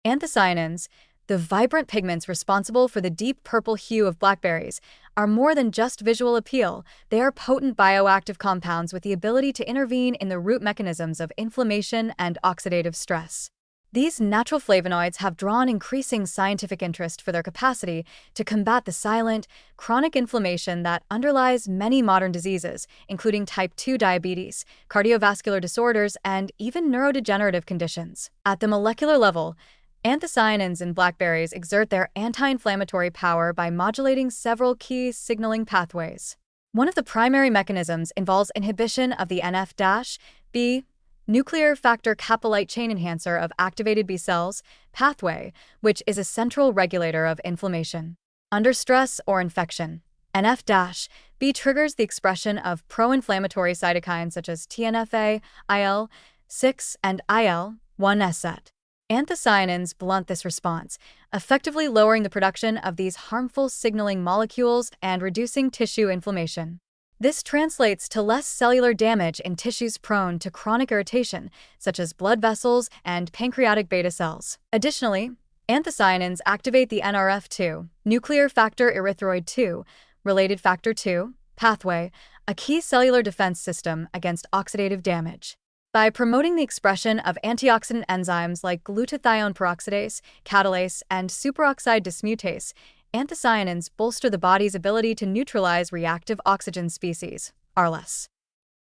Anthocyanins, the vibrant pigments responsible for the deep purple hue of blackberries, are more than just visual appeal. They are potent bioactive compounds with the ability to intervene in the root mechanisms of inflammation and oxidative stress. These natural flavonoids have drawn increasing scientific interest for their capacity to combat the silent, chronic inflammation that underlies many modern diseases, including type 2 diabetes, cardiovascular disorders, and even neurodegenerative conditions. At the molecular level, anthocyanins in blackberries exert their anti-inflammatory power by modulating several key signaling pathways. One of the primary mechanisms involves inhibition of the NF-B nuclear factor kappa light chain enhancer of activated B cells pathway, which is a central regulator of inflammation. Under stress or infection, NF-B triggers the expression of pro-inflammatory cytokines such as TNF-A, IL-6, and IL-1. Anthocyanins blunt this response, effectively lowering the production of these harmful signaling molecules and reducing tissue inflammation. This translates to less cellular damage in tissues prone to chronic irritation, such as blood vessels and pancreatic beta cells. Additionally, anthocyanins activate the NRF2, nuclear factor erythroid 2, related factor 2, pathway, a key cellular defense system against oxidative damage. By promoting the expression of antioxidant enzymes like glutathione peroxidase, catalase, and superoxide dismutase, anthocyanins bolster the body's ability to neutralize reactive oxygen species, RLS.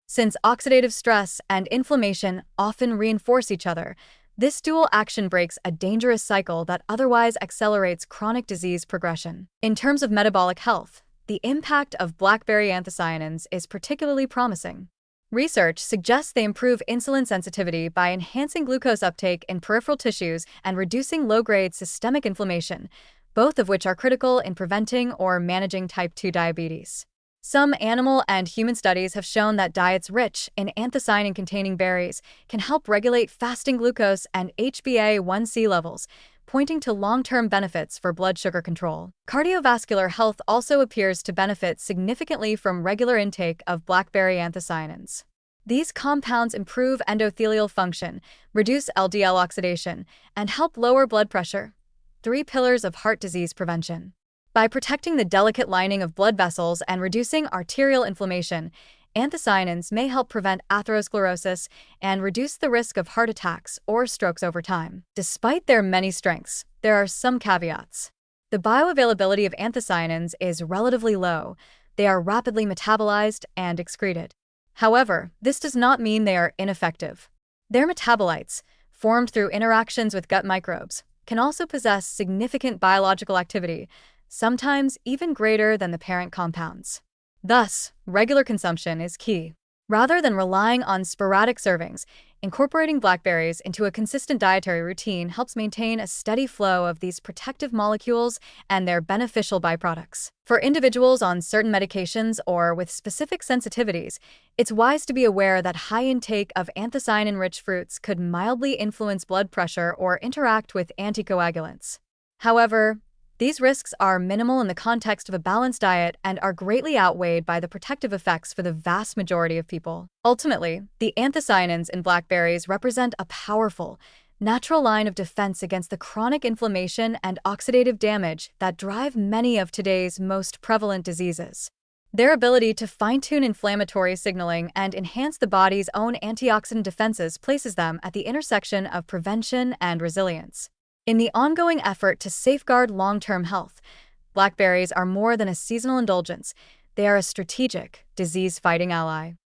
Since oxidative stress and inflammation often reinforce each other, this dual action breaks a dangerous cycle that otherwise accelerates chronic disease progression. In terms of metabolic health, the impact of blackberry anthocyanins is particularly promising. Research suggests they improve insulin sensitivity by enhancing glucose uptake in peripheral tissues and reducing low-grade systemic inflammation, both of which are critical in preventing or managing type 2 diabetes. Some animal and human studies have shown that diets rich in anthocyanin-containing berries can help regulate fasting glucose and HbA1c levels, pointing to long-term benefits for blood sugar control. Cardiovascular health also appears to benefit significantly from regular intake of blackberry anthocyanins. These compounds improve endothelial function, reduce LDL oxidation, and help lower blood pressure. 3 pillars of heart disease prevention. By protecting the delicate lining of blood vessels and reducing arterial inflammation, anthocyanins may help prevent atherosclerosis and reduce the risk of heart attacks or strokes over time. Despite their many strengths, there are some caveats. The bioavailability of anthocyanins is relatively low. They are rapidly metabolized and excreted. However, this does not mean they are ineffective. Their metabolites, formed through interactions with gut microbes, can also possess significant biological activity, sometimes even greater than the parent compounds. Thus, regular consumption is key. Rather than relying on sporadic servings, incorporating blackberries into a consistent dietary routine helps maintain a steady flow of these protective molecules and their beneficial byproducts. For individuals on certain medications or with specific sensitivities, it's wise to be aware that high intake of anthocyanin-rich fruits could mildly influence blood pressure or interact with anticoagulants. However, these risks are minimal in the context of a balanced diet and are greatly outweighed by the protective effects for the vast majority of people. Ultimately, the anthocyanins in blackberries represent a powerful, natural line of defense against the chronic inflammation and oxidative damage that drive many of today's most prevalent diseases. Their ability to fine-tune inflammatory signaling and enhance the body's own antioxidant defenses places them at the intersection of prevention and resilience. In the ongoing effort to safeguard long-term health, blackberries are more than a seasonal indulgence. They are a strategic, disease-fighting ally.